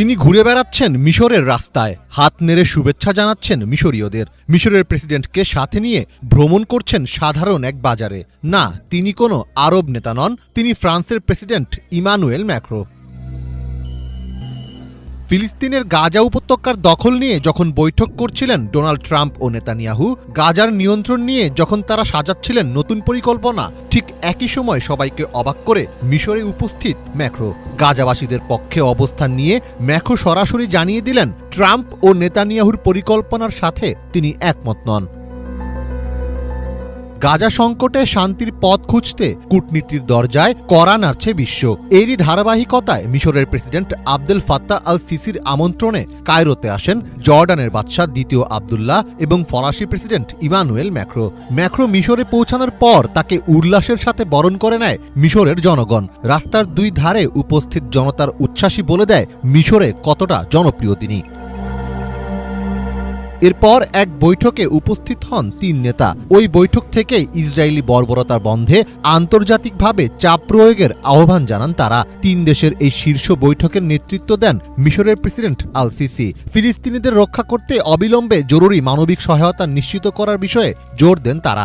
তিনি ঘুরে বেড়াচ্ছেন মিশরের রাস্তায়, হাত নেড়ে শুভেচ্ছা জানাচ্ছেন মিশরীয়দের। মিশরের প্রেসিডেন্টকে সাথে নিয়ে ভ্রমণ করছেন সাধারণ এক বাজারে। না, তিনি কোনো আরব নেতা নন, তিনি ফ্রান্সের প্রেসিডেন্ট ইমানুয়েল ম্যাক্রো। ফিলিস্তিনের গাজা উপত্যকার দখল নিয়ে যখন বৈঠক করছিলেন ডোনাল্ড ট্রাম্প ও নেতানিয়াহু, গাজার নিয়ন্ত্রণ নিয়ে যখন তারা সাজাচ্ছিলেন নতুন পরিকল্পনা, ঠিক একই সময় সবাইকে অবাক করে মিশরে উপস্থিত ম্যাক্রো। গাজাবাসীদের পক্ষে অবস্থান নিয়ে ম্যাক্রো সরাসরি জানিয়ে দিলেন ট্রাম্প ও নেতানিয়াহুর পরিকল্পনার সাথে তিনি একমত নন। গাজা সংকটে শান্তির পথ খুঁজতে কূটনীতির দরজায় কড়া নাড়ছে বিশ্ব। এরই ধারাবাহিকতায় মিশরের প্রেসিডেন্ট আবদেল ফাত্তাহ আল সিসির আমন্ত্রণে কায়রোতে আসেন জর্ডানের বাদশাহ দ্বিতীয় আবদুল্লাহ এবং ফরাসি প্রেসিডেন্ট ইমানুয়েল ম্যাক্রো। ম্যাক্রো মিশরে পৌঁছানোর পর তাকে উল্লাসের সাথে বরণ করে নেয় মিশরের জনগণ। রাস্তার দুই ধারে উপস্থিত জনতার উচ্ছ্বাসই বলে দেয় মিশরে কতটা জনপ্রিয় তিনি। এরপর এক বৈঠকে উপস্থিত হন তিন নেতা। ওই বৈঠক থেকে ইসরায়েলি বর্বরতার বন্ধে আন্তর্জাতিকভাবে চাপ প্রয়োগের আহ্বান জানান তারা। তিন দেশের এই শীর্ষ বৈঠকের নেতৃত্ব দেন মিশরের প্রেসিডেন্ট আল সিসি। ফিলিস্তিনিদের রক্ষা করতে অবিলম্বে জরুরি মানবিক সহায়তা নিশ্চিত করার বিষয়ে জোর দেন তারা।